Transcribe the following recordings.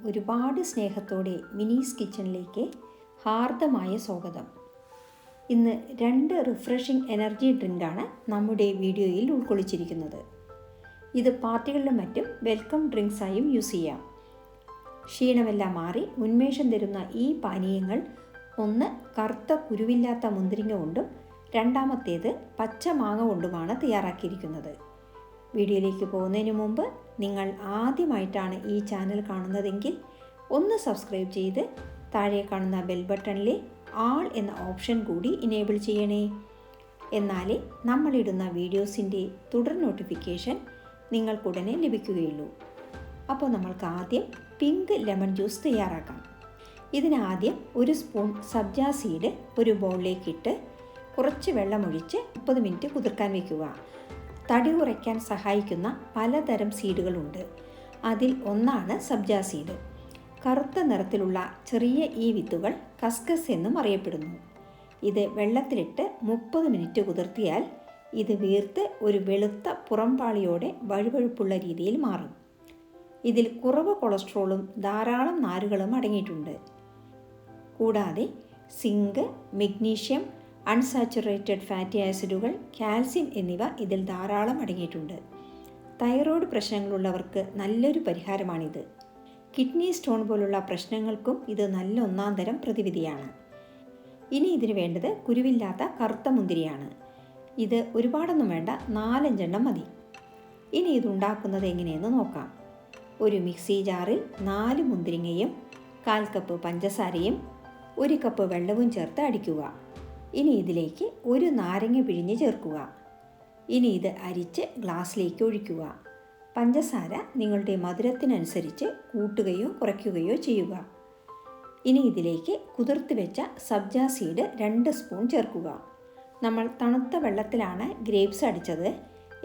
ഒരുപാട് സ്നേഹത്തോടെ മിനീസ് കിച്ചണിലേക്ക് ഹാർദമായ സ്വാഗതം. ഇന്ന് 2 റിഫ്രഷിംഗ് എനർജി ഡ്രിങ്കാണ് നമ്മുടെ വീഡിയോയിൽ ഉൾക്കൊള്ളിച്ചിരിക്കുന്നത്. ഇത് പാർട്ടികളിലും മറ്റും വെൽക്കം ഡ്രിങ്ക്സായും യൂസ് ചെയ്യാം. ക്ഷീണമെല്ലാം മാറി ഉന്മേഷം തരുന്ന ഈ പാനീയങ്ങൾ ഒന്ന് കറുത്ത കുരുവില്ലാത്ത മുന്തിരിങ്ങ കൊണ്ടും രണ്ടാമത്തേത് പച്ച മാങ്ങ കൊണ്ടുമാണ് തയ്യാറാക്കിയിരിക്കുന്നത്. വീഡിയോയിലേക്ക് പോകുന്നതിന് മുമ്പ് നിങ്ങൾ ആദ്യമായിട്ടാണ് ഈ ചാനൽ കാണുന്നതെങ്കിൽ ഒന്ന് സബ്സ്ക്രൈബ് ചെയ്ത് താഴെ കാണുന്ന ബെൽ ബട്ടണിലെ ആൾ എന്ന ഓപ്ഷൻ കൂടി ഇനേബിൾ ചെയ്യണേ. എന്നാലേ നമ്മളിടുന്ന വീഡിയോസിൻ്റെ തുടർ നോട്ടിഫിക്കേഷൻ നിങ്ങൾക്കുടനെ ലഭിക്കുകയുള്ളൂ. അപ്പോൾ നമ്മൾക്ക് ആദ്യം പിങ്ക് ലെമൺ ജ്യൂസ് തയ്യാറാക്കാം. ഇതിനാദ്യം 1 സ്പൂൺ സബ്ജ സീഡ് ഒരു ബൗളിലേക്കിട്ട് കുറച്ച് വെള്ളമൊഴിച്ച് 30 മിനിറ്റ് കുതിർക്കാൻ വയ്ക്കുക. തടി കുറയ്ക്കാൻ സഹായിക്കുന്ന പലതരം സീഡുകളുണ്ട്. അതിൽ ഒന്നാണ് സബ്ജ സീഡ്. കറുത്ത നിറത്തിലുള്ള ചെറിയ ഈ വിത്തുകൾ കസ്കസ് എന്നും അറിയപ്പെടുന്നു. ഇത് വെള്ളത്തിലിട്ട് 30 മിനിറ്റ് കുതിർത്തിയാൽ ഇത് വീർത്ത് ഒരു വെളുത്ത പുറംപാളിയോടെ വഴുവഴുപ്പുള്ള രീതിയിൽ മാറും. ഇതിൽ കുറവ് കൊളസ്ട്രോളും ധാരാളം നാരുകളും അടങ്ങിയിട്ടുണ്ട്. കൂടാതെ സിങ്ക്, മഗ്നീഷ്യം, അൺസാച്ചുറേറ്റഡ് ഫാറ്റി ആസിഡുകൾ, കാൽസ്യം എന്നിവ ഇതിൽ ധാരാളം അടങ്ങിയിട്ടുണ്ട്. തൈറോയ്ഡ് പ്രശ്നങ്ങളുള്ളവർക്ക് നല്ലൊരു പരിഹാരമാണിത്. കിഡ്നി സ്റ്റോൺ പോലുള്ള പ്രശ്നങ്ങൾക്കും ഇത് നല്ല ഒന്നാം തരം പ്രതിവിധിയാണ്. ഇനി ഇതിന് വേണ്ടത് കുരുവില്ലാത്ത കറുത്ത മുന്തിരിയാണ്. ഇത് ഒരുപാടൊന്നും വേണ്ട, 4-5 എണ്ണം മതി. ഇനി ഇതുണ്ടാക്കുന്നത് എങ്ങനെയെന്ന് നോക്കാം. ഒരു മിക്സി ജാറിൽ 4 മുന്തിരിങ്ങയും 1/4 കപ്പ് പഞ്ചസാരയും 1 കപ്പ് വെള്ളവും ചേർത്ത് അടിക്കുക. ഇനി ഇതിലേക്ക് 1 നാരങ്ങ പിഴിഞ്ഞ് ചേർക്കുക. ഇനി ഇത് അരിച്ച് ഗ്ലാസ്സിലേക്ക് ഒഴിക്കുക. പഞ്ചസാര നിങ്ങളുടെ മധുരത്തിനനുസരിച്ച് കൂട്ടുകയോ കുറയ്ക്കുകയോ ചെയ്യുക. ഇനി ഇതിലേക്ക് കുതിർത്ത് വെച്ച സബ്ജ സീഡ് 2 സ്പൂൺ ചേർക്കുക. നമ്മൾ തണുത്ത വെള്ളത്തിലാണ് ഗ്രേപ്സ് അടിച്ചത്,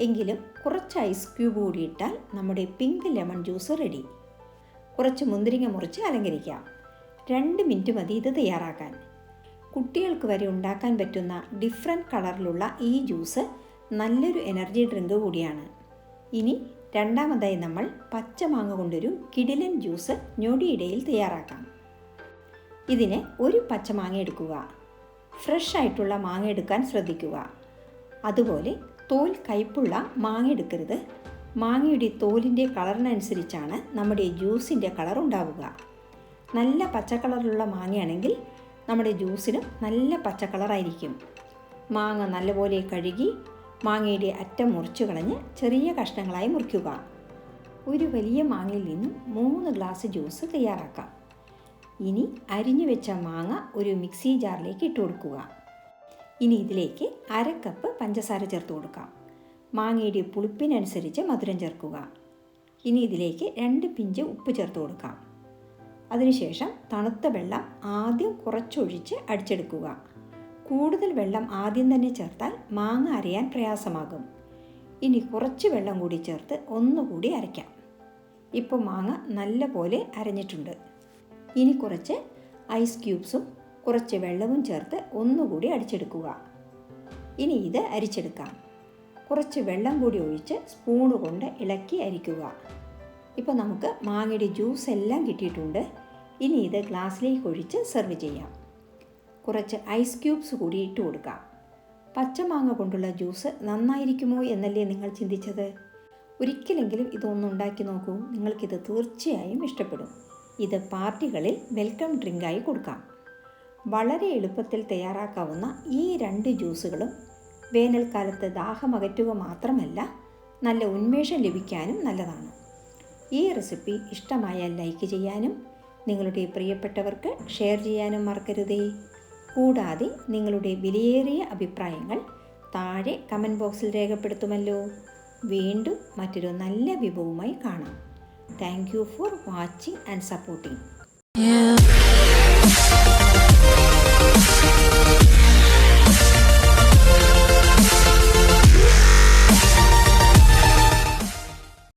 എങ്കിലും കുറച്ച് ഐസ് ക്യൂബ് കൂടി ഇട്ടാൽ നമ്മുടെ പിങ്ക് ലെമൺ ജ്യൂസ് റെഡി. കുറച്ച് മുന്തിരിങ്ങ മുറിച്ച് അലങ്കരിക്കാം. 2 മിനിറ്റ് മതി ഇത് തയ്യാറാക്കാൻ. കുട്ടികൾക്ക് വരെ ഉണ്ടാക്കാൻ പറ്റുന്ന ഡിഫറെൻറ്റ് കളറിലുള്ള ഈ ജ്യൂസ് നല്ലൊരു എനർജി ഡ്രിങ്ക് കൂടിയാണ്. ഇനി രണ്ടാമതായി നമ്മൾ പച്ചമാങ്ങ കൊണ്ടൊരു കിടിലൻ ജ്യൂസ് ഞൊടിയിടയിൽ തയ്യാറാക്കാം. ഇതിന് 1 പച്ചമാങ്ങ എടുക്കുക. ഫ്രഷ് ആയിട്ടുള്ള മാങ്ങ എടുക്കാൻ ശ്രദ്ധിക്കുക. അതുപോലെ തോൽ കയ്പുള്ള മാങ്ങ എടുക്കരുത്. മാങ്ങയുടെ തോലിൻ്റെ കളറിനനുസരിച്ചാണ് നമ്മുടെ ജ്യൂസിൻ്റെ കളർ ഉണ്ടാവുക. നല്ല പച്ചക്കളറിലുള്ള മാങ്ങയാണെങ്കിൽ നമ്മുടെ ജ്യൂസിനും നല്ല പച്ചക്കളറായിരിക്കും. മാങ്ങ നല്ലപോലെ കഴുകി മാങ്ങയുടെ അറ്റം മുറിച്ചു കളഞ്ഞ് ചെറിയ കഷ്ണങ്ങളായി മുറിക്കുക. ഒരു വലിയ മാങ്ങയിൽ നിന്നും 3 ഗ്ലാസ് ജ്യൂസ് തയ്യാറാക്കാം. ഇനി അരിഞ്ഞു വെച്ച മാങ്ങ ഒരു മിക്സി ജാറിലേക്ക് ഇട്ട് കൊടുക്കുക. ഇനി ഇതിലേക്ക് 1/2 കപ്പ് പഞ്ചസാര ചേർത്ത് കൊടുക്കാം. മാങ്ങയുടെ പുളിപ്പിനനുസരിച്ച് മധുരം ചേർക്കുക. ഇനി ഇതിലേക്ക് 2 പിഞ്ച് ഉപ്പ് ചേർത്ത് കൊടുക്കാം. അതിനുശേഷം തണുത്ത വെള്ളം ആദ്യം കുറച്ചൊഴിച്ച് അടിച്ചെടുക്കുക. കൂടുതൽ വെള്ളം ആദ്യം തന്നെ ചേർത്താൽ മാങ്ങ അരയാൻ പ്രയാസമാകും. ഇനി കുറച്ച് വെള്ളം കൂടി ചേർത്ത് ഒന്നുകൂടി അരയ്ക്കാം. ഇപ്പോൾ മാങ്ങ നല്ല പോലെ അരഞ്ഞിട്ടുണ്ട്. ഇനി കുറച്ച് ഐസ് ക്യൂബ്സും കുറച്ച് വെള്ളവും ചേർത്ത് ഒന്നുകൂടി അടിച്ചെടുക്കുക. ഇനി ഇത് അരിച്ചെടുക്കാം. കുറച്ച് വെള്ളം കൂടി ഒഴിച്ച് സ്പൂണ് കൊണ്ട് ഇളക്കി അരിക്കുക. ഇപ്പോൾ നമുക്ക് മാങ്ങയുടെ ജ്യൂസ് എല്ലാം കിട്ടിയിട്ടുണ്ട്. ഇനി ഇത് ഗ്ലാസ്സിലേക്ക് ഒഴിച്ച് സെർവ് ചെയ്യാം. കുറച്ച് ഐസ് ക്യൂബ്സ് കൂടി ഇട്ട് കൊടുക്കാം. പച്ചമാങ്ങ കൊണ്ടുള്ള ജ്യൂസ് നന്നായിരിക്കുമോ എന്നല്ലേ നിങ്ങൾ ചിന്തിച്ചത്? ഒരിക്കലെങ്കിലും ഇതൊന്ന് ഉണ്ടാക്കി നോക്കൂ. നിങ്ങൾക്കിത് തീർച്ചയായും ഇഷ്ടപ്പെടും. ഇത് പാർട്ടികളിൽ വെൽക്കം ഡ്രിങ്കായി കൊടുക്കാം. വളരെ എളുപ്പത്തിൽ തയ്യാറാക്കാവുന്ന ഈ 2 ജ്യൂസുകളും വേനൽക്കാലത്ത് ദാഹമകറ്റുക മാത്രമല്ല, നല്ല ഉന്മേഷം ലഭിക്കാനും നല്ലതാണ്. ഈ റെസിപ്പി ഇഷ്ടമായാൽ ലൈക്ക് ചെയ്യാനും നിങ്ങളുടെ പ്രിയപ്പെട്ടവർക്ക് ഷെയർ ചെയ്യാനും മറക്കരുതേ. കൂടാതെ നിങ്ങളുടെ വിലയേറിയ അഭിപ്രായങ്ങൾ താഴെ കമൻറ്റ് ബോക്സിൽ രേഖപ്പെടുത്തുമല്ലോ. വീണ്ടും മറ്റൊരു നല്ല വിഭവവുമായി കാണാം. Thank you for watching and supporting.